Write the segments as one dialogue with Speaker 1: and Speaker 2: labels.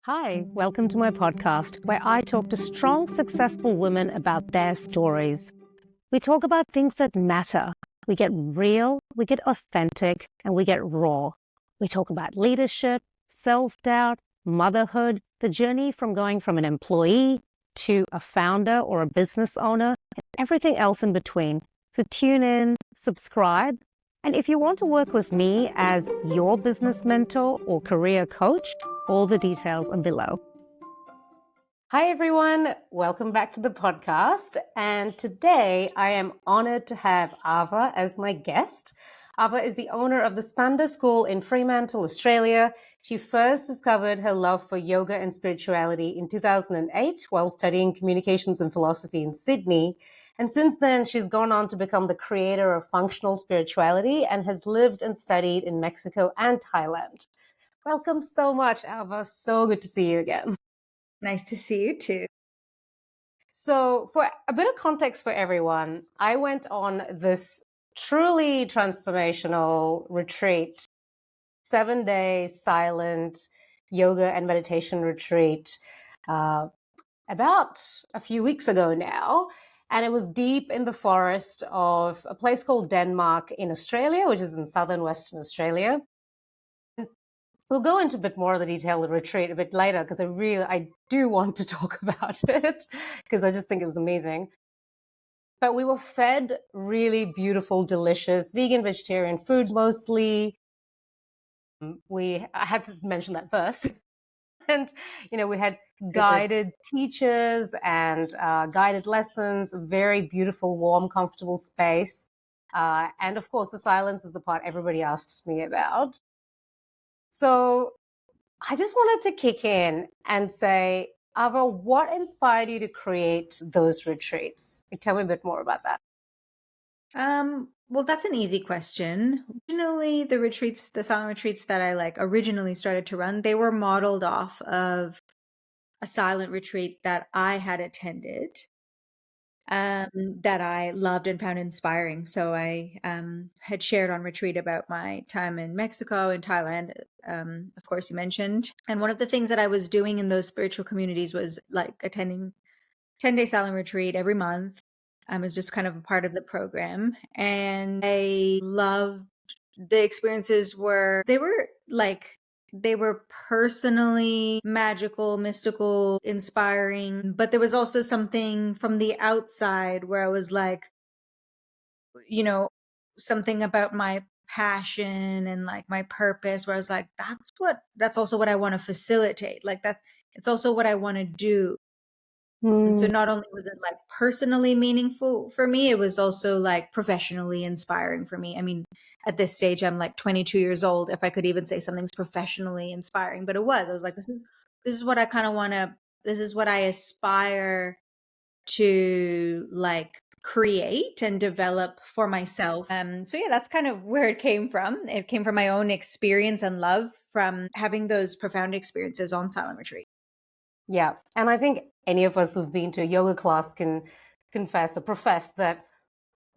Speaker 1: Hi, welcome to my podcast where I talk to strong, successful women about their stories. We talk about things that matter. We get real, we get authentic, and we get raw. We talk about leadership, self-doubt, motherhood, the journey from going from an employee to a founder or a business owner, and everything else in between. So tune in, subscribe, and if you want to work with me as your business mentor or career coach, all the details are below. Hi, everyone. Welcome back to the podcast. And today I am honored to have Ava as my guest. Ava is the owner of the Spanda School in Fremantle, Australia. She first discovered her love for yoga and spirituality in 2008 while studying communications and philosophy in Sydney. And since then, she's gone on to become the creator of functional spirituality and has lived and studied in Mexico and Thailand. Welcome so much, Ava. So good to see you again.
Speaker 2: Nice to see you too.
Speaker 1: So, for a bit of context for everyone, I went on this truly transformational retreat, 7-day silent yoga and meditation retreat, about a few weeks ago now. And it was deep in the forest of a place called Denmark in Australia, which is in southern Western Australia. We'll go into a bit more of the detail of the retreat a bit later because I do want to talk about it because I just think it was amazing. But we were fed really beautiful, delicious vegan, vegetarian food mostly. I have to mention that first. And, we had guided teachers and guided lessons, a very beautiful, warm, comfortable space. And of course, the silence is the part everybody asks me about. So I just wanted to kick in and say, Ava, what inspired you to create those retreats? Tell me a bit more about that.
Speaker 2: Well, that's an easy question. Originally, the silent retreats that I originally started to run, they were modeled off of a silent retreat that I had attended, that I loved and found inspiring. So I had shared on retreat about my time in Mexico and Thailand, of course, you mentioned. And one of the things that I was doing in those spiritual communities was like attending 10-day silent retreat every month. It's just kind of a part of the program. And I loved the experiences they were personally magical, mystical, inspiring, but there was also something from the outside where I was like, you know, something about my passion and like my purpose where I was like, that's also what I want to facilitate. It's also what I want to do. And so not only was it like personally meaningful for me, it was also like professionally inspiring for me. I mean, at this stage, I'm like 22 years old. If I could even say something's professionally inspiring, but I was like, this is what I kind of want to, this is what I aspire to like create and develop for myself. So yeah, that's kind of where it came from. It came from my own experience and love from having those profound experiences on silent retreat.
Speaker 1: Yeah. And I think any of us who've been to a yoga class can confess or profess that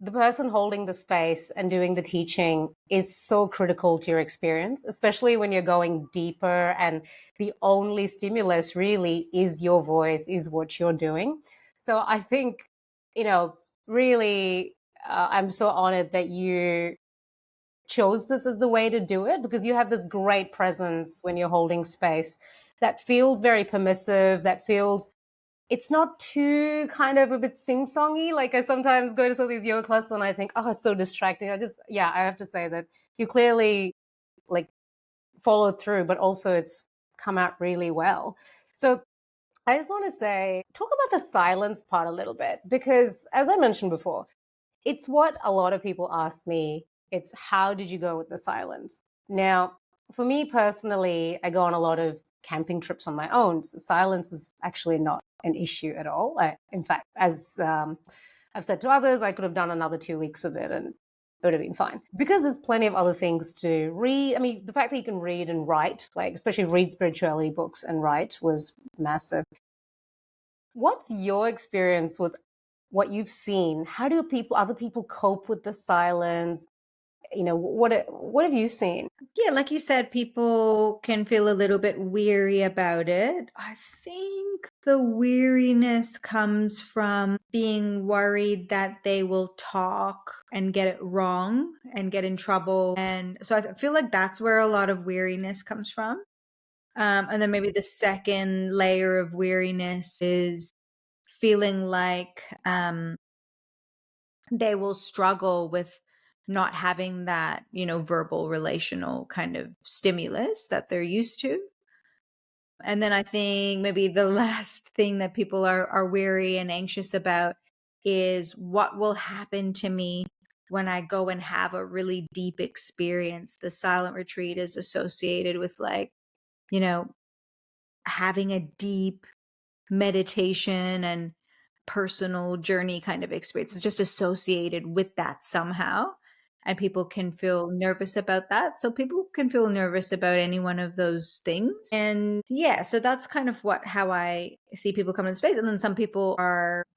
Speaker 1: the person holding the space and doing the teaching is so critical to your experience, especially when you're going deeper and the only stimulus really is your voice, is what you're doing. So I think, really, I'm so honored that you chose this as the way to do it because you have this great presence when you're holding space that feels very permissive, that feels it's not too kind of a bit sing-songy. Like I sometimes go to some of these yoga classes and I think, oh, it's so distracting. I have to say that you clearly like followed through, but also it's come out really well. So I just want to say, talk about the silence part a little bit, because as I mentioned before, it's what a lot of people ask me. It's how did you go with the silence? Now, for me personally, I go on a lot of camping trips on my own. So silence is actually not an issue at all. In fact, as I've said to others, I could have done another 2 weeks of it and it would have been fine because there's plenty of other things to read. I mean, the fact that you can read and write, like especially read spirituality books and write, was massive. What's your experience with what you've seen? How do other people cope with the silence?
Speaker 3: What have you seen?
Speaker 2: Yeah, like you said, people can feel a little bit weary about it. I think the weariness comes from being worried that they will talk and get it wrong and get in trouble. And so I feel like that's where a lot of weariness comes from. And then maybe the second layer of weariness is feeling like they will struggle with not having that, verbal relational kind of stimulus that they're used to. And then I think maybe the last thing that people are weary and anxious about is what will happen to me when I go and have a really deep experience. The silent retreat is associated with like, you know, having a deep meditation and personal journey kind of experience. It's just associated with that somehow. And people can feel nervous about that. So people can feel nervous about any one of those things. And yeah, so that's kind of how I see people come in space. And then some people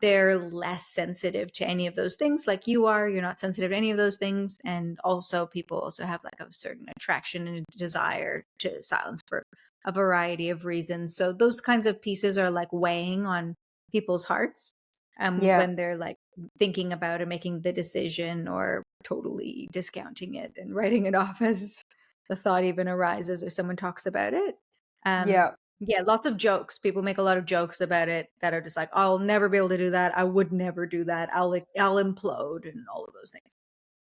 Speaker 2: they're less sensitive to any of those things like you are. You're not sensitive to any of those things. And also people also have like a certain attraction and a desire to silence for a variety of reasons. So those kinds of pieces are like weighing on people's hearts
Speaker 3: Yeah.
Speaker 2: when they're like thinking about or making the decision or totally discounting it and writing it off as the thought even arises or someone talks about it.
Speaker 3: Yeah.
Speaker 2: Yeah, lots of jokes. People make a lot of jokes about it that are just like, I'll never be able to do that. I would never do that. I'll implode and all of those things.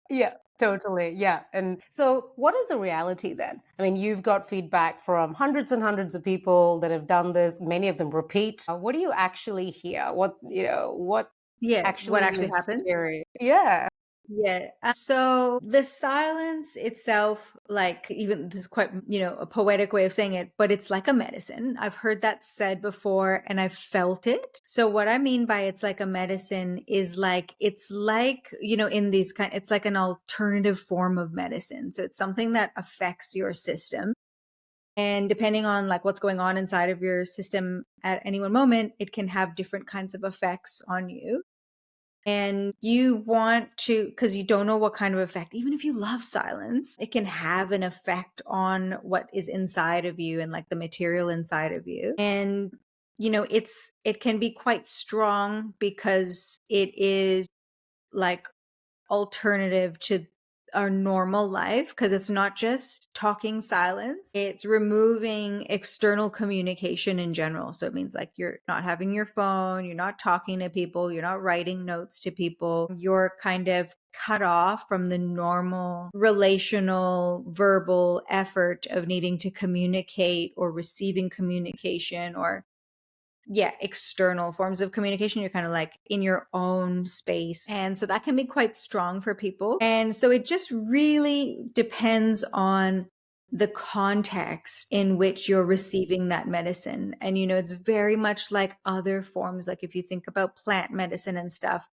Speaker 3: Yeah, totally. Yeah. And so what is the reality then? I mean, you've got feedback from hundreds and hundreds of people that have done this, many of them repeat. What do you actually hear? What
Speaker 2: Yeah, what
Speaker 3: actually
Speaker 2: actually
Speaker 3: is
Speaker 2: happens?
Speaker 3: scary? Yeah.
Speaker 2: Yeah. So the silence itself, like even this is quite, a poetic way of saying it, but it's like a medicine. I've heard that said before and I've felt it. So what I mean by it's like a medicine is like, it's like, in these it's like an alternative form of medicine. So it's something that affects your system. And depending on like what's going on inside of your system at any one moment, it can have different kinds of effects on you. And you want to, because you don't know what kind of effect, even if you love silence, it can have an effect on what is inside of you and like the material inside of you. And, it can be quite strong because it is like alternative to our normal life because it's not just talking silence, it's removing external communication in general. So it means like you're not having your phone, you're not talking to people, you're not writing notes to people, you're kind of cut off from the normal relational verbal effort of needing to communicate or receiving communication or external forms of communication. You're kind of like in your own space. And so that can be quite strong for people. And so it just really depends on the context in which you're receiving that medicine. And, it's very much like other forms. Like if you think about plant medicine and stuff,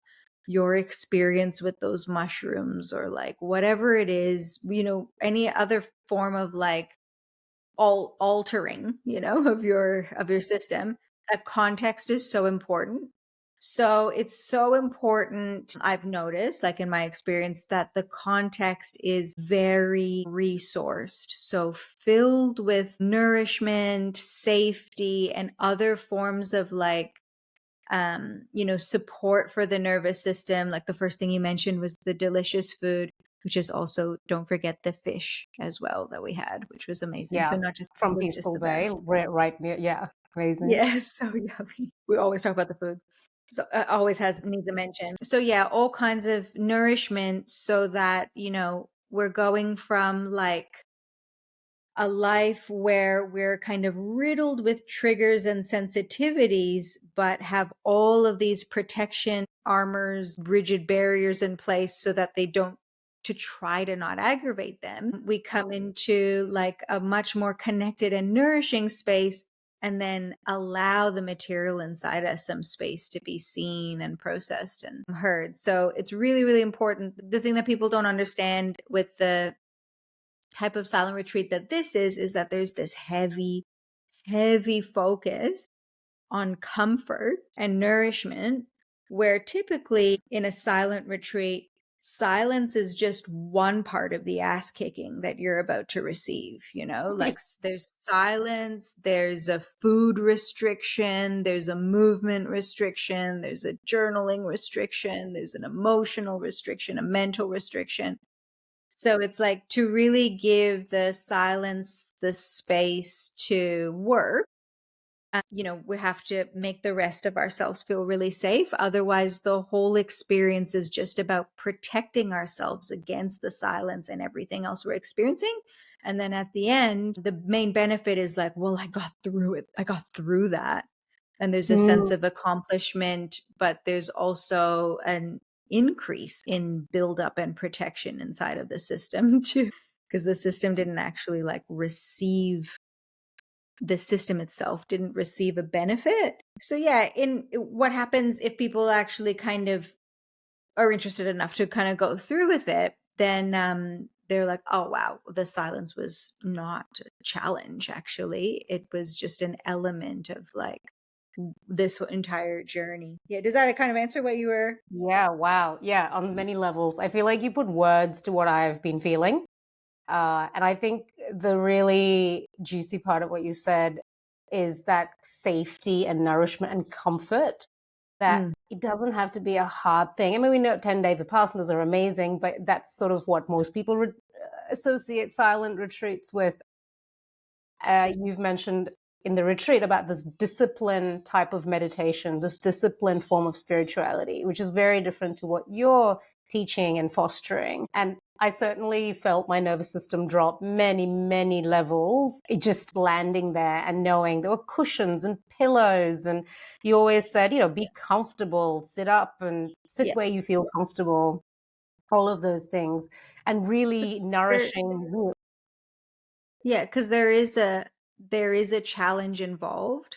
Speaker 2: your experience with those mushrooms or like whatever it is, any other form of like altering, of your system. That context is so important. So it's so important. I've noticed, like in my experience, that the context is very resourced. So filled with nourishment, safety, and other forms of like support for the nervous system. Like the first thing you mentioned was the delicious food, which is also, don't forget the fish as well that we had, which was amazing. So
Speaker 3: Yeah.
Speaker 2: not just, it
Speaker 3: From
Speaker 2: was just
Speaker 3: Peaceful
Speaker 2: the
Speaker 3: Bay,
Speaker 2: best.
Speaker 3: right near. Yeah. Amazing.
Speaker 2: Yes, so yummy. We always talk about the food. So always needs a mention. So yeah, all kinds of nourishment so that, we're going from like a life where we're kind of riddled with triggers and sensitivities, but have all of these protection armors, rigid barriers in place so that they don't, to try to not aggravate them. We come into like a much more connected and nourishing space and then allow the material inside us some space to be seen and processed and heard. So it's really, really important. The thing that people don't understand with the type of silent retreat that this is that there's this heavy, heavy focus on comfort and nourishment, where typically in a silent retreat, silence is just one part of the ass kicking that you're about to receive, like there's silence, there's a food restriction, there's a movement restriction, there's a journaling restriction, there's an emotional restriction, a mental restriction. So it's like to really give the silence the space to work. We have to make the rest of ourselves feel really safe. Otherwise, the whole experience is just about protecting ourselves against the silence and everything else we're experiencing. And then at the end, the main benefit is like, well, I got through it. I got through that. And there's a sense of accomplishment, but there's also an increase in buildup and protection inside of the system too, because the system didn't actually like receive the system itself didn't receive a benefit. So yeah, in what happens if people actually kind of are interested enough to kind of go through with it, then they're like, oh wow, the silence was not a challenge. Actually, it was just an element of like this entire journey. Yeah, does that kind of answer what you were?
Speaker 3: Yeah, wow. Yeah, on many levels. I feel like you put words to what I've been feeling. And I think the really juicy part of what you said is that safety and nourishment and comfort, that it doesn't have to be a hard thing. I mean, we know 10-day Vipassanas are amazing, but that's sort of what most people associate silent retreats with. You've mentioned in the retreat about this discipline type of meditation, this discipline form of spirituality, which is very different to what you're teaching and fostering. And I certainly felt my nervous system drop many, many levels. It just landing there and knowing there were cushions and pillows. And you always said, be comfortable, sit up and sit where you feel comfortable, all of those things, and really nourishing.
Speaker 2: Yeah, because there is a challenge involved.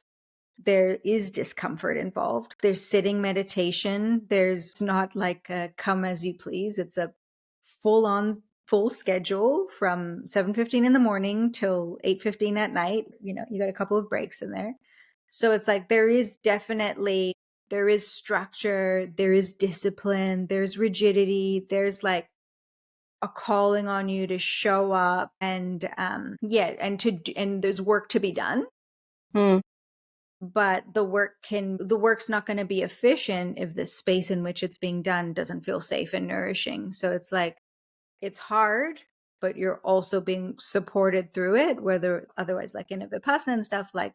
Speaker 2: There is discomfort involved. There's sitting meditation. There's not like a come as you please. It's a full schedule from 7:15 in the morning till 8:15 at night. You got a couple of breaks in there. So it's like there is structure, there is discipline, there's rigidity, there's like a calling on you to show up and and there's work to be done. But the work's not going to be efficient if the space in which it's being done doesn't feel safe and nourishing. So it's like it's hard, but you're also being supported through it, whether otherwise like in a Vipassana and stuff, like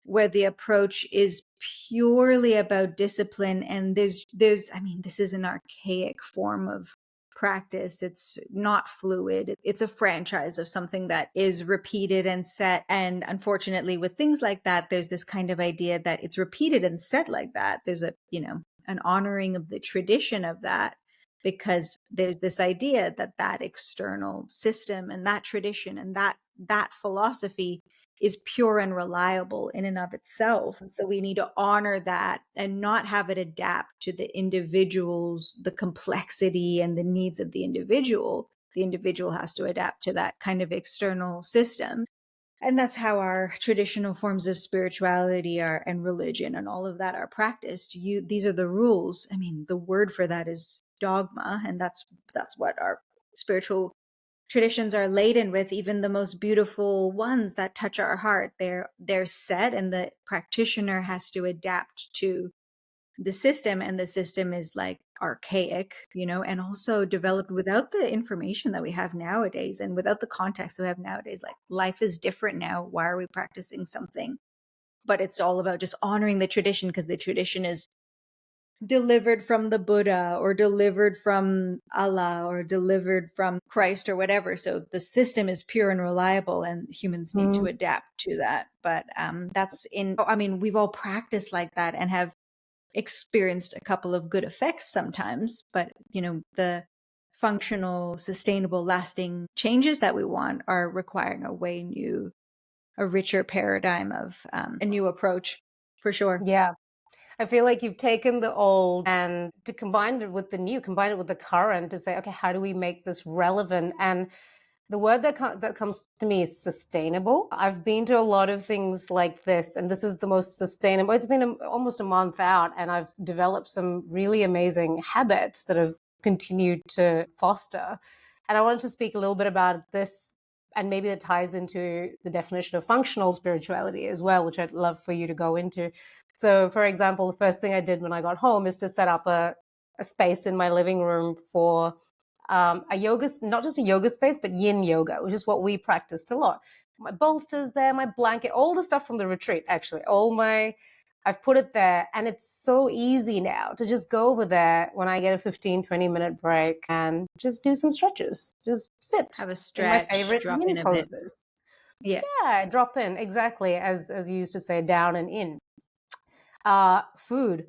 Speaker 2: where the approach is purely about discipline. And there's this is an archaic form of practice. It's not fluid. It's a franchise of something that is repeated and set. And unfortunately, with things like that, there's this kind of idea that it's repeated and set like that. There's an honoring of the tradition of that, because there's this idea that external system and that tradition and that philosophy is pure and reliable in and of itself. And so we need to honor that and not have it adapt to the individual's, the complexity and the needs of the individual. The individual has to adapt to that kind of external system. And that's how our traditional forms of spirituality are, and religion and all of that are practiced. These are the rules. I mean, the word for that is dogma, and that's what our spiritual traditions are laden with. Even the most beautiful ones that touch our heart, they're set, and the practitioner has to adapt to the system, and the system is like archaic, and also developed without the information that we have nowadays and without the context that we have nowadays. Like life is different now. Why are we practicing something? But it's all about just honoring the tradition, because the tradition is delivered from the Buddha or delivered from Allah or delivered from Christ or whatever. So the system is pure and reliable, and humans need to adapt to that. But we've all practiced like that and have experienced a couple of good effects sometimes. But, the functional, sustainable, lasting changes that we want are requiring a richer paradigm of a new approach, for sure.
Speaker 3: Yeah. I feel like you've taken the old and to combine it with the new, combine it with the current to say, okay, how do we make this relevant? And the word that comes to me is sustainable. I've been to a lot of things like this, and this is the most sustainable. It's been almost a month out, and I've developed some really amazing habits that have continued to foster. And I wanted to speak a little bit about this, and maybe that ties into the definition of functional spirituality as well, which I'd love for you to go into. So, for example, the first thing I did when I got home is to set up a space in my living room for a yoga, not just a yoga space, but yin yoga, which is what we practiced a lot. My bolsters there, my blanket, all the stuff from the retreat, actually, I've put it there. And it's so easy now to just go over there when I get a 15, 20-minute break and just do some stretches, just sit
Speaker 2: Have a
Speaker 3: in my
Speaker 2: stretch,
Speaker 3: favorite
Speaker 2: drop
Speaker 3: yin
Speaker 2: in a bit.
Speaker 3: poses.
Speaker 2: Yeah.
Speaker 3: Yeah, drop in, exactly, as you used to say, down and in. Food.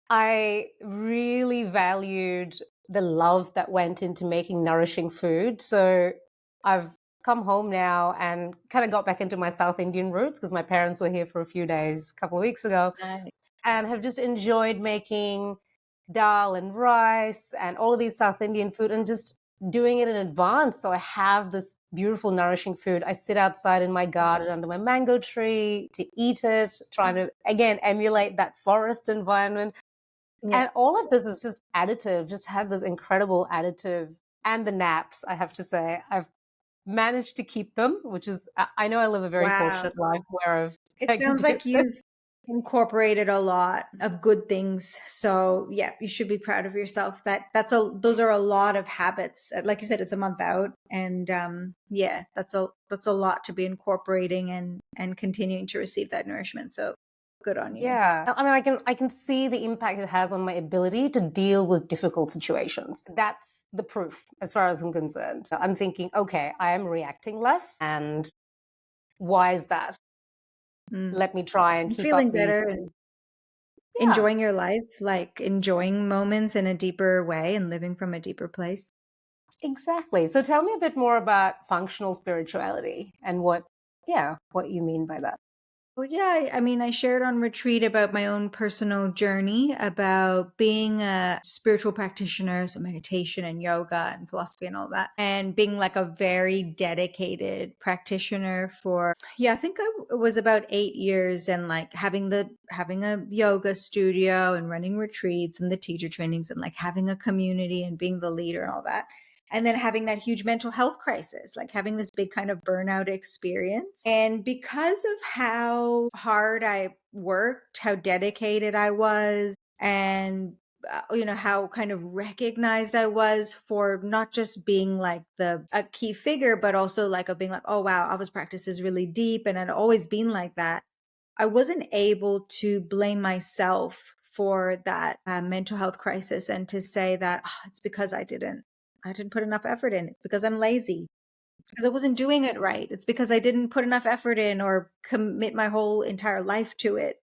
Speaker 3: I really valued the love that went into making nourishing food. So I've come home now and kind of got back into my South Indian roots because my parents were here for a few days a couple of weeks ago,
Speaker 2: Nice.
Speaker 3: and have just enjoyed making dal and rice and all of these South Indian food and just doing it in advance. So I have this beautiful, nourishing food. I sit outside in my garden under my mango tree to eat it, trying to, again, emulate that forest environment.
Speaker 2: Yeah.
Speaker 3: And all of this is just additive, just had this incredible additive. And the naps, I have to say, I've managed to keep them, which is, I know I live a very
Speaker 2: Wow.
Speaker 3: fortunate life where
Speaker 2: It
Speaker 3: I can
Speaker 2: sounds
Speaker 3: do
Speaker 2: like
Speaker 3: this.
Speaker 2: you've incorporated a lot of good things. So yeah, you should be proud of yourself. Those are a lot of habits. Like you said, it's a month out, and yeah, that's a lot to be incorporating and continuing to receive that nourishment. So good on you.
Speaker 3: Yeah. I mean, I can see the impact it has on my ability to deal with difficult situations. That's the proof as far as I'm concerned. I'm thinking, okay, I am reacting less. And why is that?
Speaker 2: Mm.
Speaker 3: Let me try and
Speaker 2: And
Speaker 3: keep up
Speaker 2: feeling
Speaker 3: these.
Speaker 2: better and
Speaker 3: Yeah,
Speaker 2: enjoying your life, like enjoying moments in a deeper way and living from a deeper place.
Speaker 3: exactly. So tell me a bit more about functional spirituality and what you mean by that.
Speaker 2: Well, yeah, I mean, I shared on retreat about my own personal journey about being a spiritual practitioner, so meditation and yoga and philosophy and all that, and being like a very dedicated practitioner for, yeah, I think it was about 8 years, and like having a yoga studio and running retreats and the teacher trainings and like having a community and being the leader and all that. And then having that huge mental health crisis, like having this big kind of burnout experience. And because of how hard I worked, how dedicated I was, and how kind of recognized I was for not just being like a key figure, but also like of being like, oh wow, Ava's practice is really deep, and I'd always been like that. I wasn't able to blame myself for that mental health crisis and to say that, oh, it's because I didn't put enough effort in. It's because I'm lazy. It's because I wasn't doing it right. It's because I didn't put enough effort in or commit my whole entire life to it.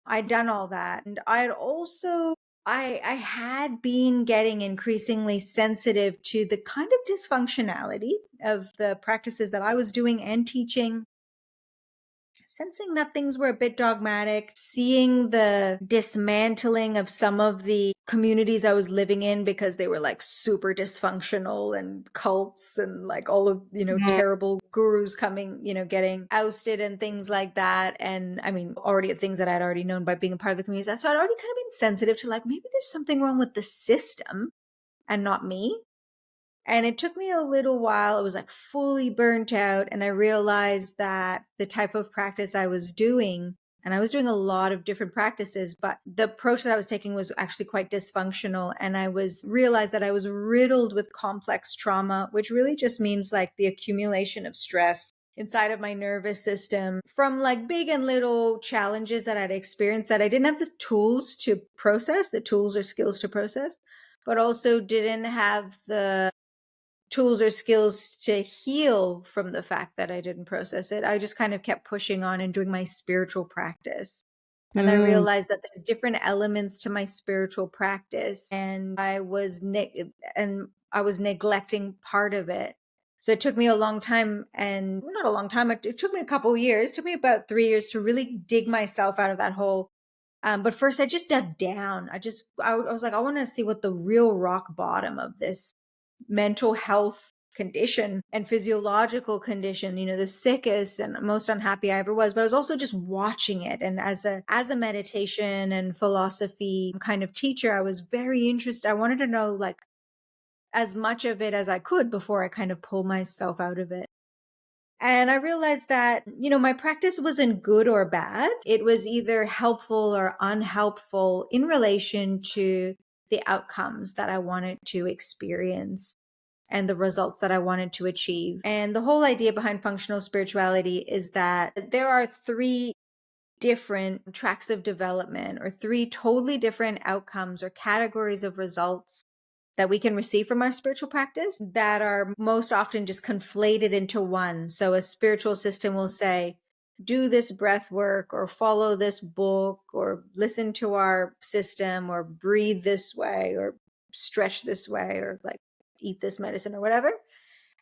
Speaker 2: I'd done all that. And I had been getting increasingly sensitive to the kind of dysfunctionality of the practices that I was doing and teaching, sensing that things were a bit dogmatic, seeing the dismantling of some of the communities I was living in because they were like super dysfunctional and cults and like all of,
Speaker 3: Mhm.
Speaker 2: terrible gurus coming, getting ousted and things like that. And I mean, already things that I'd already known by being a part of the community. So I'd already kind of been sensitive to like, maybe there's something wrong with the system and not me. And it took me a little while. It was like fully burnt out. And I realized that the type of practice I was doing, and I was doing a lot of different practices, but the approach that I was taking was actually quite dysfunctional. And I realized that I was riddled with complex trauma, which really just means like the accumulation of stress inside of my nervous system from like big and little challenges that I'd experienced that I didn't have the tools to process, the tools or skills to process, but also didn't have the tools or skills to heal from the fact that I didn't process it. I just kind of kept pushing on and doing my spiritual practice. And I
Speaker 3: Mm.
Speaker 2: realized that there's different elements to my spiritual practice, and I was neglecting part of it. So it took me a long time, and not a long time, it took me a couple of years, it took me about 3 years to really dig myself out of that hole. But first I just dug down. I was like, I want to see what the real rock bottom of this mental health condition and physiological condition, the sickest and most unhappy I ever was. But I was also just watching it. And as a meditation and philosophy kind of teacher, I was very interested. I wanted to know, like, as much of it as I could before I kind of pull myself out of it. And I realized that, my practice wasn't good or bad. It was either helpful or unhelpful in relation to the outcomes that I wanted to experience and the results that I wanted to achieve. And the whole idea behind functional spirituality is that there are three different tracks of development or three totally different outcomes or categories of results that we can receive from our spiritual practice that are most often just conflated into one. So a spiritual system will say, do this breath work or follow this book or listen to our system or breathe this way or stretch this way or like eat this medicine or whatever.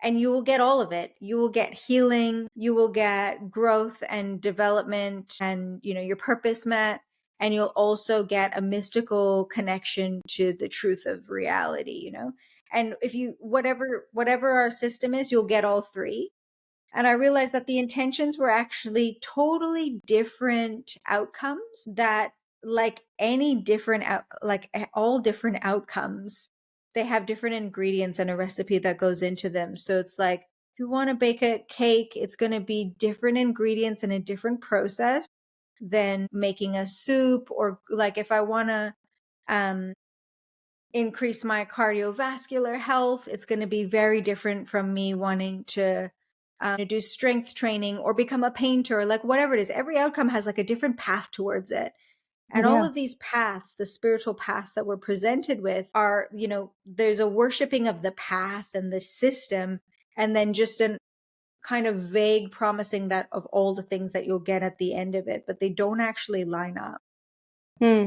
Speaker 2: And you will get all of it. You will get healing, you will get growth and development and, your purpose met. And you'll also get a mystical connection to the truth of reality, And if whatever our system is, you'll get all three. And I realized that the intentions were actually totally different outcomes that like any different, all different outcomes, they have different ingredients and a recipe that goes into them. So it's like, if you want to bake a cake, it's going to be different ingredients and a different process than making a soup. Or like if I want to, increase my cardiovascular health, it's going to be very different from me wanting to do strength training or become a painter, like whatever it is. Every outcome has like a different path towards it. And all
Speaker 1: Yeah.
Speaker 2: of these paths, the spiritual paths that we're presented with are, there's a worshiping of the path and the system, and then just an kind of vague promising that of all the things that you'll get at the end of it, but they don't actually line up.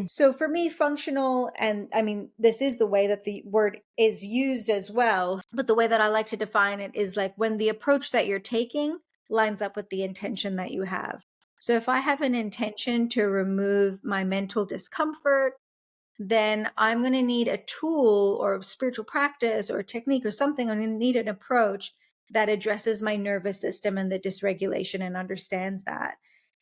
Speaker 2: So for me, functional, and I mean, this is the way that the word is used as well, but the way that I like to define it is like when the approach that you're taking lines up with the intention that you have. So if I have an intention to remove my mental discomfort, then I'm going to need a tool or a spiritual practice or a technique or something. I'm going to need an approach that addresses my nervous system and the dysregulation and understands that.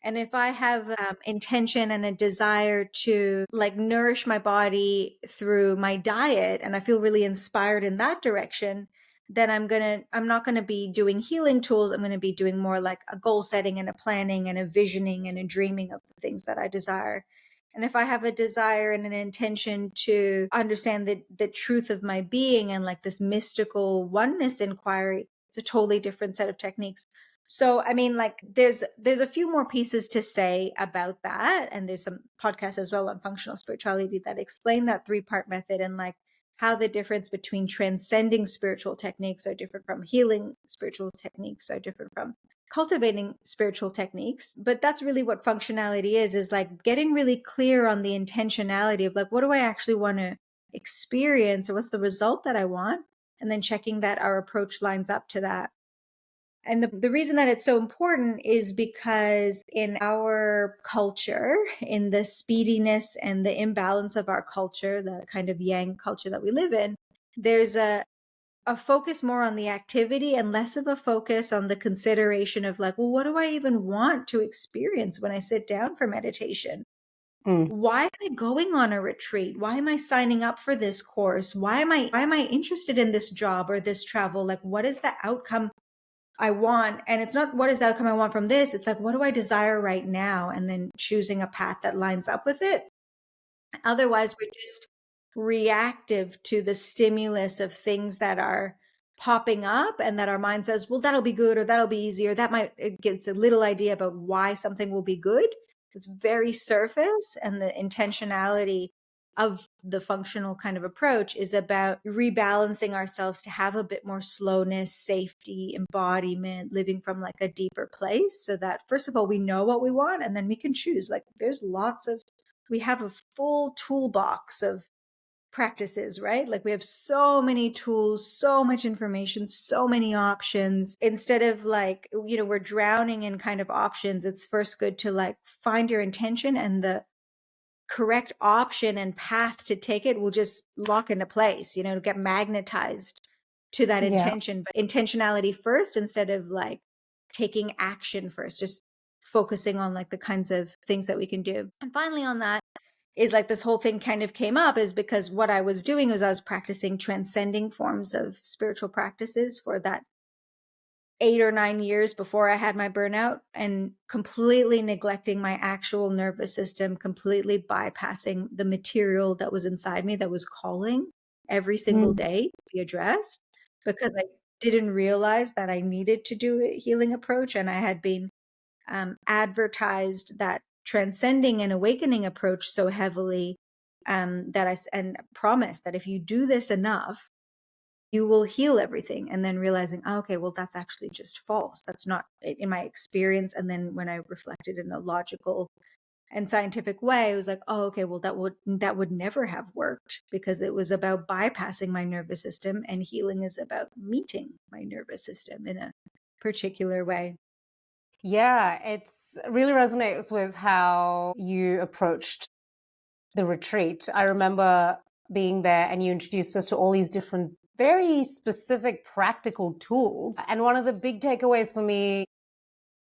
Speaker 2: And if I have intention and a desire to like nourish my body through my diet, and I feel really inspired in that direction, then I'm not going to be doing healing tools. I'm going to be doing more like a goal setting and a planning and a visioning and a dreaming of the things that I desire. And if I have a desire and an intention to understand the truth of my being and like this mystical oneness inquiry, it's a totally different set of techniques. So, I mean, like there's a few more pieces to say about that. And there's some podcasts as well on functional spirituality that explain that 3-part method and like how the difference between transcending spiritual techniques are different from healing spiritual techniques are different from cultivating spiritual techniques. But that's really what functionality is like getting really clear on the intentionality of like, what do I actually want to experience or what's the result that I want? And then checking that our approach lines up to that. And the reason that it's so important is because in our culture, in the speediness and the imbalance of our culture, the kind of yang culture that we live in, there's a focus more on the activity and less of a focus on the consideration of like, well, what do I even want to experience when I sit down for meditation? Why am I going on a retreat? Why am I signing up for this course? Why am I interested in this job or this travel? Like, what is the outcome I want? And it's not what is the outcome I want from this. It's like, what do I desire right now? And then choosing a path that lines up with it. Otherwise, we're just reactive to the stimulus of things that are popping up and that our mind says, well, that'll be good or that'll be easy or that might, it gets a little idea about why something will be good. It's very surface, and the intentionality of the functional kind of approach is about rebalancing ourselves to have a bit more slowness, safety, embodiment, living from like a deeper place so that first of all, we know what we want and then we can choose. Like we have a full toolbox of practices, right? Like we have so many tools, so much information, so many options. Instead of like, we're drowning in kind of options, it's first good to like find your intention, and the correct option and path to take it will just lock into place, get magnetized to that
Speaker 1: Yeah.
Speaker 2: intention. But intentionality first instead of like taking action first, just focusing on like the kinds of things that we can do. And finally on that is like this whole thing kind of came up is because what I was doing was I was practicing transcending forms of spiritual practices for that 8 or 9 years before I had my burnout, and completely neglecting my actual nervous system, completely bypassing the material that was inside me that was calling every single day to be addressed, because I didn't realize that I needed to do a healing approach. And I had been advertised that transcending and awakening approach so heavily, and promised that if you do this enough, you will heal everything. And then realizing, oh, okay, well, that's actually just false. That's not in my experience. And then when I reflected in a logical and scientific way, I was like, oh, okay, well, that would never have worked, because it was about bypassing my nervous system, and healing is about meeting my nervous system in a particular way.
Speaker 3: Yeah, it's really resonates with how you approached the retreat. I remember being there and you introduced us to all these different, very specific practical tools. And one of the big takeaways for me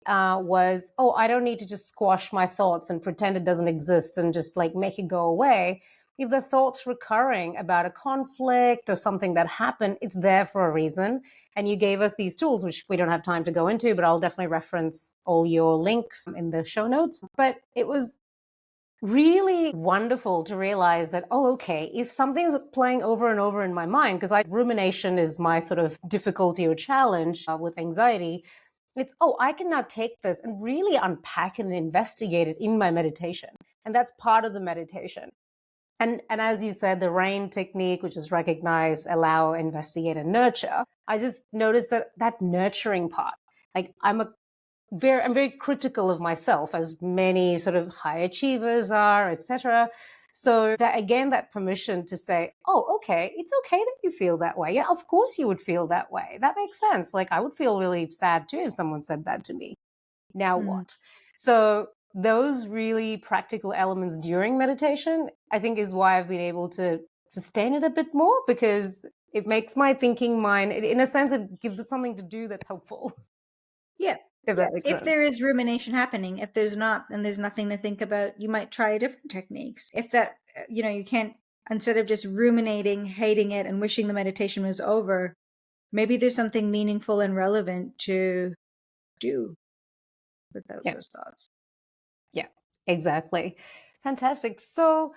Speaker 3: was, oh, I don't need to just squash my thoughts and pretend it doesn't exist and just like make it go away. If the thought's recurring about a conflict or something that happened, it's there for a reason. And you gave us these tools, which we don't have time to go into, but I'll definitely reference all your links in the show notes. But it was really wonderful to realize that, oh, okay, if something's playing over and over in my mind, because rumination is my sort of difficulty or challenge with anxiety, it's, oh, I can now take this and really unpack it and investigate it in my meditation. And that's part of the meditation. And as you said, the RAIN technique, which is recognize, allow, investigate, and nurture. I just noticed that nurturing part, like I'm very critical of myself, as many sort of high achievers are, etc. So that, again, that permission to say, oh, okay, it's okay that you feel that way. Yeah, of course you would feel that way. That makes sense. Like I would feel really sad too if someone said that to me. Now what? So those really practical elements during meditation, I think, is why I've been able to sustain it a bit more, because it makes my thinking mind, in a sense, it gives it something to do that's helpful.
Speaker 2: Yeah.
Speaker 3: If that makes
Speaker 2: If
Speaker 3: sense.
Speaker 2: there is rumination happening, if there's not, and there's nothing to think about, you might try different techniques. If that, you can't, instead of just ruminating, hating it, and wishing the meditation was over, maybe there's something meaningful and relevant to do without
Speaker 3: Yeah.
Speaker 2: those thoughts.
Speaker 3: Yeah, exactly. Fantastic. So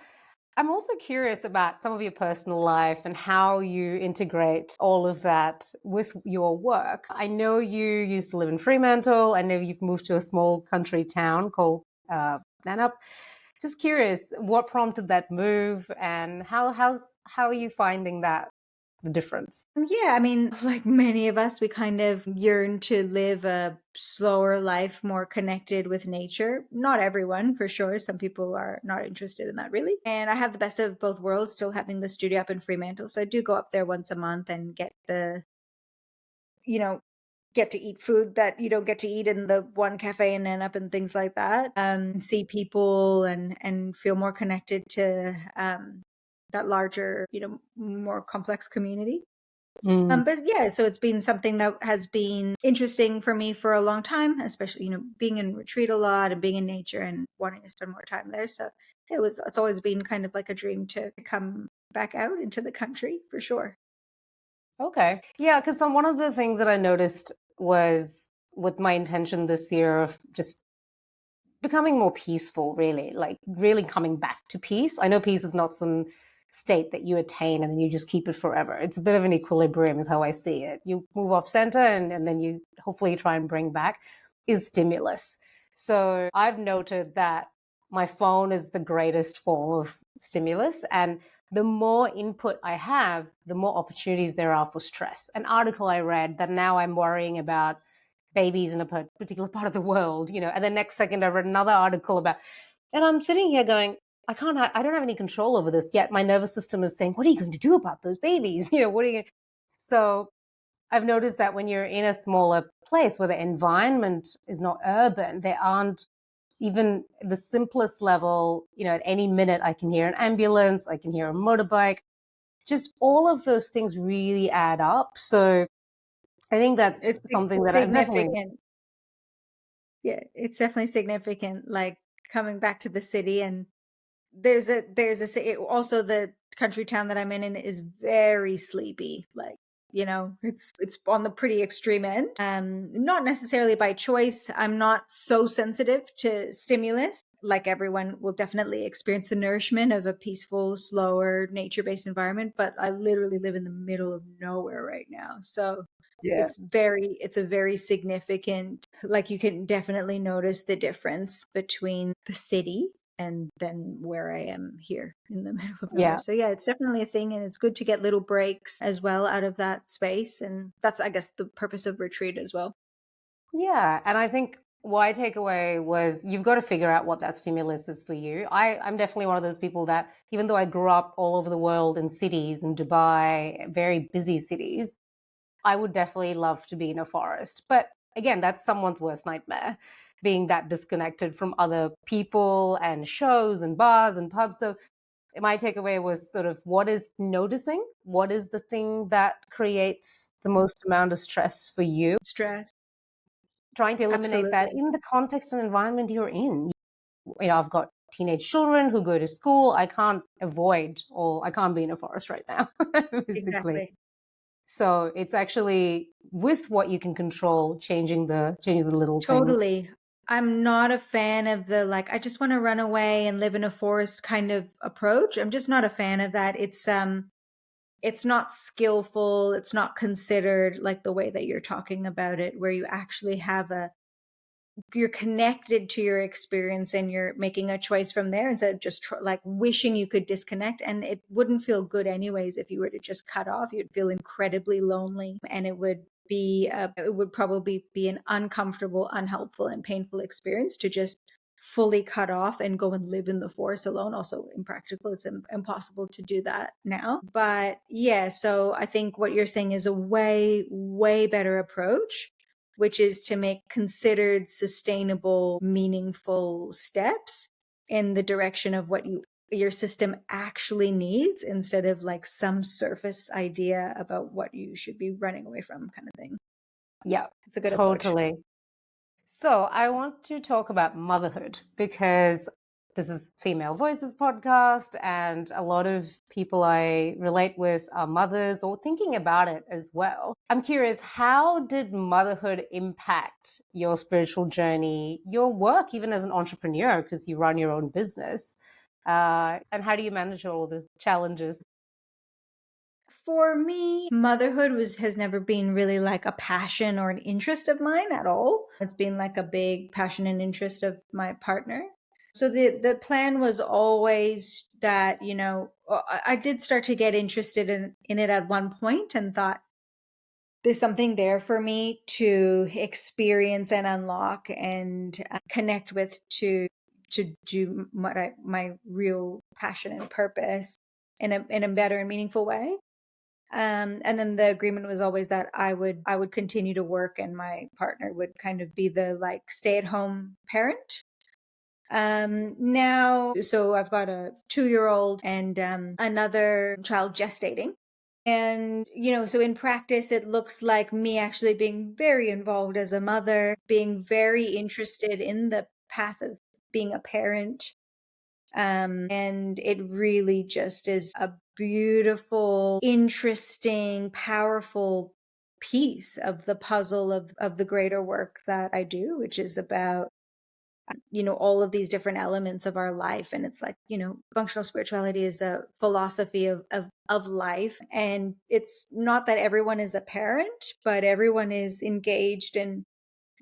Speaker 3: I'm also curious about some of your personal life and how you integrate all of that with your work. I know you used to live in Fremantle. I know you've moved to a small country town called Nanup. Just curious, what prompted that move, and how are you finding that, the difference?
Speaker 2: Yeah, I mean, like many of us, we kind of yearn to live a slower life, more connected with nature. Not everyone, for sure. Some people are not interested in that, really. And I have the best of both worlds, still having the studio up in Fremantle. So I do go up there once a month and you know, get to eat food that you don't get to eat in the one cafe in Nanup and things like that. See people and feel more connected to that larger, more complex community. But yeah, so it's been something that has been interesting for me for a long time, especially, being in retreat a lot and being in nature and wanting to spend more time there. So it's always been kind of like a dream to come back out into the country for sure.
Speaker 3: Okay. Yeah, because one of the things that I noticed was, with my intention this year of just becoming more peaceful, really, like really coming back to peace. I know peace is not some state that you attain and then you just keep it forever. It's a bit of an equilibrium, is how I see it. You move off center and then you hopefully try and bring back is stimulus. So I've noted that my phone is the greatest form of stimulus. And the more input I have, the more opportunities there are for stress. An article I read that now I'm worrying about babies in a particular part of the world, and the next second I read another article about, and I'm sitting here going, I don't have any control over this yet. My nervous system is saying, what are you going to do about those babies? What are you? So I've noticed that when you're in a smaller place where the environment is not urban, there aren't even the simplest level, at any minute I can hear an ambulance, I can hear a motorbike, just all of those things really add up. So I think that's
Speaker 2: It's
Speaker 3: something that I've definitely.
Speaker 2: significant. Yeah, it's definitely significant. Like coming back to the city and also the country town that I'm in is very sleepy. Like, it's on the pretty extreme end. Not necessarily by choice. I'm not so sensitive to stimulus. Like everyone will definitely experience the nourishment of a peaceful, slower, nature-based environment, but I literally live in the middle of nowhere right now. So
Speaker 3: Yeah.
Speaker 2: it's a very significant, like you can definitely notice the difference between the city and then where I am here in the middle of nowhere.
Speaker 3: Yeah.
Speaker 2: So yeah, it's definitely a thing, and it's good to get little breaks as well out of that space. And that's, I guess, the purpose of retreat as well.
Speaker 3: Yeah. And I think my takeaway was you've got to figure out what that stimulus is for you. I'm definitely one of those people that, even though I grew up all over the world in cities, in Dubai, very busy cities, I would definitely love to be in a forest. But again, that's someone's worst nightmare, being that disconnected from other people and shows and bars and pubs. So my takeaway was sort of what is noticing? What is the thing that creates the most amount of stress for you?
Speaker 2: Stress.
Speaker 3: Trying to eliminate that
Speaker 2: Absolutely.
Speaker 3: in the context and environment you're in. I've got teenage children who go to school. I can't avoid, or I can't be in a forest right now, basically.
Speaker 2: Exactly.
Speaker 3: So it's actually with what you can control, changing the little things.
Speaker 2: Totally. I'm not a fan of the, like, I just want to run away and live in a forest kind of approach. I'm just not a fan of that. It's not skillful. It's not considered like the way that you're talking about it, where you actually you're connected to your experience and you're making a choice from there instead of just like wishing you could disconnect. And it wouldn't feel good anyways if you were to just cut off. You'd feel incredibly lonely, and it would probably be an uncomfortable, unhelpful, and painful experience to just fully cut off and go and live in the forest alone. Also impractical. It's impossible to do that now. But yeah, so I think what you're saying is a way better approach, which is to make considered sustainable, meaningful steps in the direction of what your system actually needs, instead of like some surface idea about what you should be running away from, kind of thing.
Speaker 3: Yeah,
Speaker 2: It's a good approach.
Speaker 3: totally. So I want to talk about motherhood because this is Female Voices podcast, and a lot of people I relate with are mothers or thinking about it as well. I'm curious, how did motherhood impact your spiritual journey, your work, even as an entrepreneur, because you run your own business? And how do you manage all the challenges?
Speaker 2: For me, motherhood has never been really like a passion or an interest of mine at all. It's been like a big passion and interest of my partner. So the plan was always that, I did start to get interested in it at one point and thought there's something there for me to experience and unlock and connect with, to do my real passion and purpose in a better and meaningful way. And then the agreement was always that I would continue to work and my partner would kind of be the like stay-at-home parent. Now, so I've got a 2-year-old and another child gestating. And, so in practice, it looks like me actually being very involved as a mother, being very interested in the path of being a parent. And it really just is a beautiful, interesting, powerful piece of the puzzle of the greater work that I do, which is about, all of these different elements of our life. And it's like, functional spirituality is a philosophy of life. And it's not that everyone is a parent, but everyone is engaged in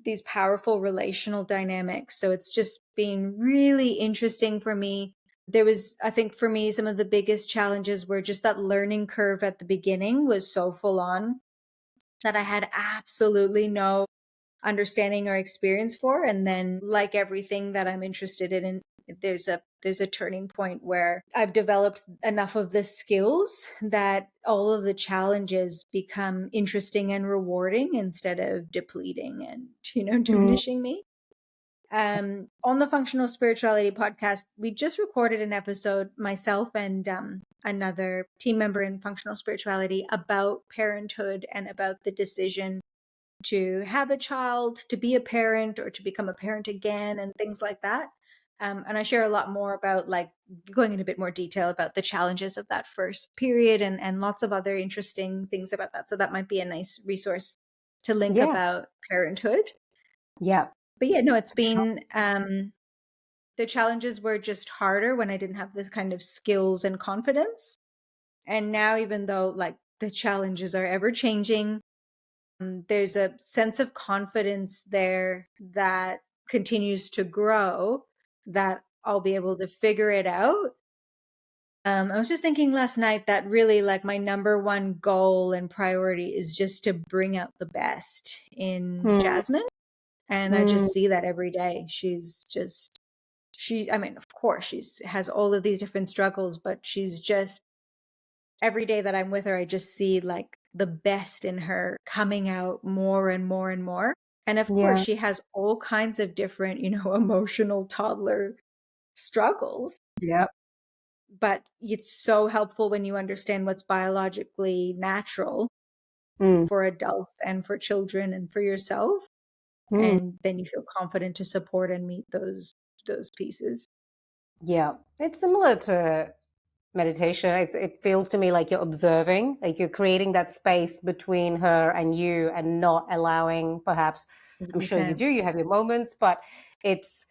Speaker 2: these powerful relational dynamics. So it's just been really interesting for me. There was, I think for me, some of the biggest challenges were just that learning curve at the beginning was so full on that I had absolutely no understanding or experience for. And then, like everything that I'm interested in, there's a turning point where I've developed enough of the skills that all of the challenges become interesting and rewarding instead of depleting and,
Speaker 3: Mm.
Speaker 2: diminishing me. On the Functional Spirituality podcast, we just recorded an episode, myself and another team member in Functional Spirituality, about parenthood and about the decision to have a child, to be a parent, or to become a parent again, and things like that. And I share a lot more about like going in a bit more detail about the challenges of that first period and lots of other interesting things about that. So that might be a nice resource to link
Speaker 3: Yeah.
Speaker 2: about parenthood.
Speaker 3: Yeah.
Speaker 2: But yeah, no, it's
Speaker 3: Sure.
Speaker 2: been the challenges were just harder when I didn't have this kind of skills and confidence. And now, even though like the challenges are ever changing, there's a sense of confidence there that continues to grow, that I'll be able to figure it out. I was just thinking last night that really like my number one goal and priority is just to bring out the best in
Speaker 3: Mm,
Speaker 2: Jasmine. And I
Speaker 3: mm,
Speaker 2: just see that every day. I mean, of course, she's has all of these different struggles, but she's just every day that I'm with her, I just see like the best in her coming out more and more and more. And of course,
Speaker 3: yeah.
Speaker 2: she has all kinds of different, emotional toddler struggles,
Speaker 3: Yeah.
Speaker 2: but it's so helpful when you understand what's biologically natural
Speaker 3: Mm,
Speaker 2: for adults and for children and for yourself.
Speaker 3: mm.
Speaker 2: And then you feel confident to support and meet those pieces.
Speaker 3: Yeah. It's similar to meditation. It feels to me like you're observing, like you're creating that space between her and you and not allowing, perhaps, I'm sure you
Speaker 2: 100%.
Speaker 3: do, you have your moments, but it's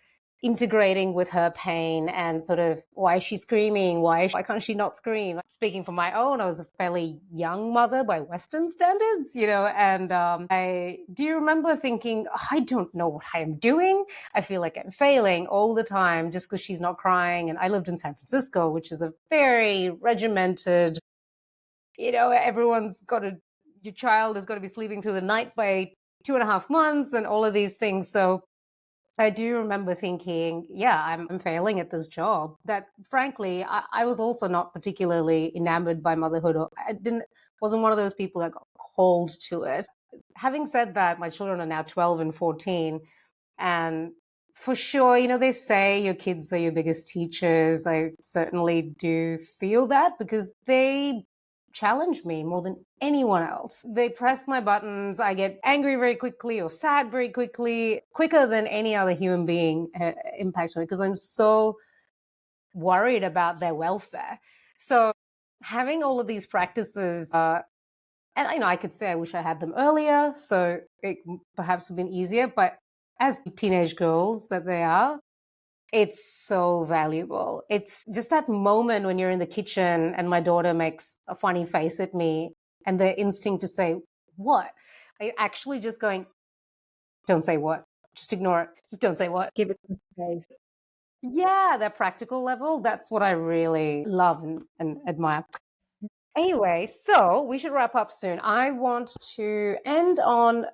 Speaker 3: integrating with her pain and sort of why is she screaming? Why can't she not scream? Speaking for my own, I was a fairly young mother by Western standards, and I do you remember thinking, "Oh, I don't know what I am doing. I feel like I'm failing all the time just because she's not crying." And I lived in San Francisco, which is a very regimented, everyone's got to, your child has got to be sleeping through the night by 2.5 months and all of these things. So I do remember thinking, yeah, I'm failing at this job. That frankly, I was also not particularly enamored by motherhood. Or I wasn't one of those people that got called to it. Having said that, my children are now 12 and 14. And for sure, they say your kids are your biggest teachers. I certainly do feel that because they challenge me more than anyone else. They press my buttons. I get angry very quickly or sad very quickly, quicker than any other human being impacts me because I'm so worried about their welfare. So having all of these practices, and I could say I wish I had them earlier, so it perhaps would have been easier. But as teenage girls that they are, it's so valuable. It's just that moment when you're in the kitchen and my daughter makes a funny face at me, and the instinct to say, "What?" I actually just going, "Don't say what. Just ignore it. Just don't say what."
Speaker 2: Give it some space.
Speaker 3: Yeah, that practical level, that's what I really love and admire. Anyway, so we should wrap up soon. I want to end on,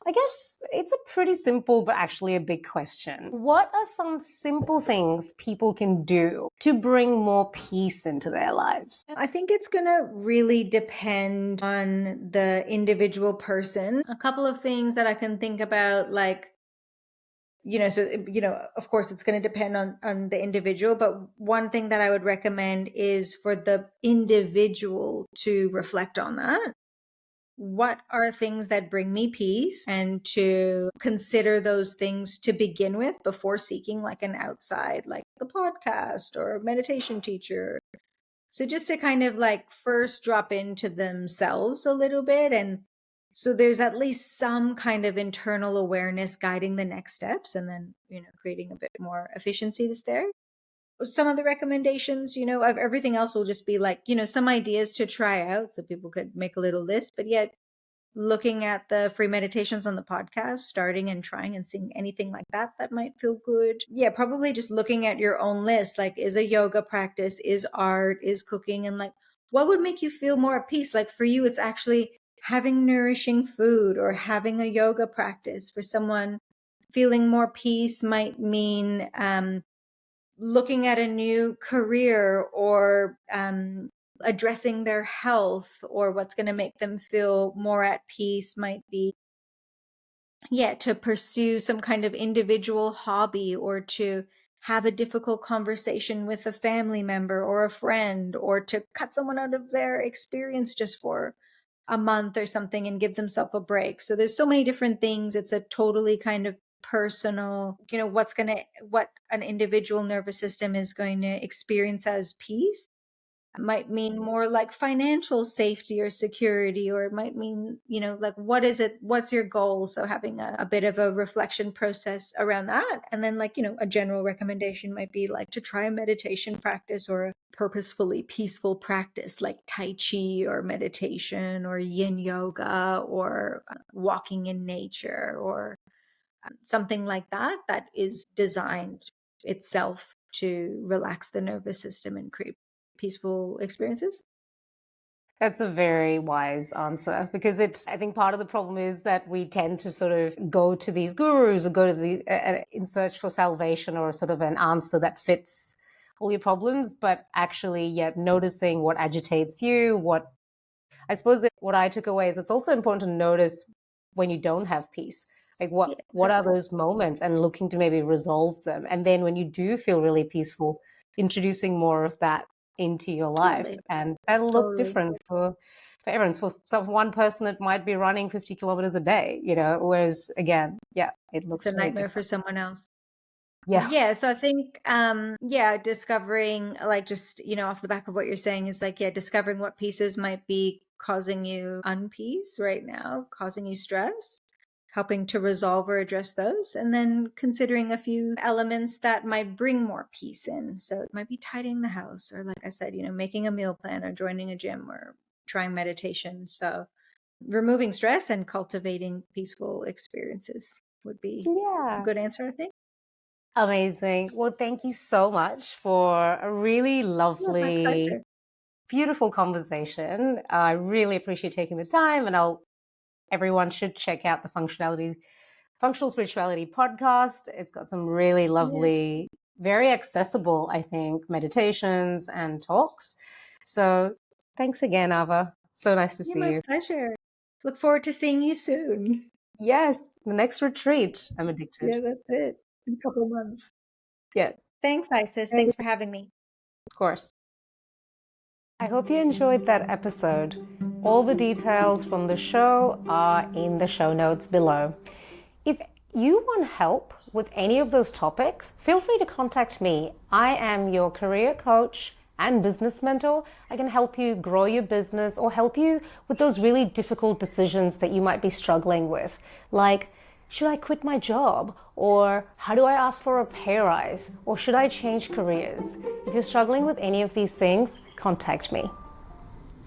Speaker 3: I guess it's a pretty simple, but actually a big question. What are some simple things people can do to bring more peace into their lives?
Speaker 2: I think it's going to really depend on the individual person. A couple of things that I can think about, like, of course it's going to depend on the individual, but one thing that I would recommend is for the individual to reflect on that. What are things that bring me peace, and to consider those things to begin with before seeking like an outside, like the podcast or a meditation teacher. So just to kind of like first drop into themselves a little bit. And so there's at least some kind of internal awareness guiding the next steps, and then, creating a bit more efficiency that's there. Some of the recommendations, of everything else will just be like, some ideas to try out. So people could make a little list, but yet looking at the free meditations on the podcast, starting and trying and seeing anything like that might feel good. Yeah, probably just looking at your own list, like, is a yoga practice, is art, is cooking, and like, what would make you feel more at peace? Like for you, it's actually having nourishing food or having a yoga practice. For someone, feeling more peace might mean looking at a new career, or addressing their health, or what's going to make them feel more at peace might be, yeah, to pursue some kind of individual hobby, or to have a difficult conversation with a family member or a friend, or to cut someone out of their experience just for a month or something and give themselves a break. So there's so many different things. It's a totally kind of personal, what an individual nervous system is going to experience as peace. It might mean more like financial safety or security, or it might mean, like, what is it? What's your goal? So having a bit of a reflection process around that. And then, like, a general recommendation might be like to try a meditation practice or a purposefully peaceful practice like Tai Chi or meditation or yin yoga or walking in nature or something like that, that is designed itself to relax the nervous system and create peaceful experiences.
Speaker 3: That's a very wise answer, because I think part of the problem is that we tend to sort of go to these gurus or go to in search for salvation or sort of an answer that fits all your problems, but actually, noticing what agitates you, I suppose that what I took away is it's also important to notice when you don't have peace. Like what are those moments, and looking to maybe resolve them. And then when you do feel really peaceful, introducing more of that into your life.
Speaker 2: Totally.
Speaker 3: And that'll look different for everyone. For one person, it might be running 50 kilometers a day, whereas again, it looks
Speaker 2: It's a nightmare for
Speaker 3: different.
Speaker 2: someone else.
Speaker 3: Yeah.
Speaker 2: So I think, discovering, like, just, off the back of what you're saying is like, discovering what pieces might be causing you unpeace right now, causing you stress, helping to resolve or address those, and then considering a few elements that might bring more peace in. So it might be tidying the house, or like I said, making a meal plan or joining a gym or trying meditation. So removing stress and cultivating peaceful experiences would be a good answer, I think.
Speaker 3: Amazing. Well, thank you so much for a really
Speaker 2: My
Speaker 3: lovely,
Speaker 2: pleasure.
Speaker 3: beautiful conversation. I really appreciate taking the time, and everyone should check out the Functional Spirituality podcast. It's got some really lovely, very accessible, I think, meditations and talks. So thanks again, Ava. So nice to see
Speaker 2: My
Speaker 3: you.
Speaker 2: pleasure. Look forward to seeing you soon.
Speaker 3: Yes, the next retreat. I'm addicted.
Speaker 2: Yeah, that's it. In a couple of months.
Speaker 3: Yes,
Speaker 2: Thanks, Isis. Thanks for having me.
Speaker 3: of course. I hope you enjoyed that episode. All the details from the show are in the show notes below. If you want help with any of those topics, feel free to contact me. I am your career coach and business mentor. I can help you grow your business or help you with those really difficult decisions that you might be struggling with, like, should I quit my job? Or how do I ask for a pay rise? Or should I change careers? If you're struggling with any of these things, contact me.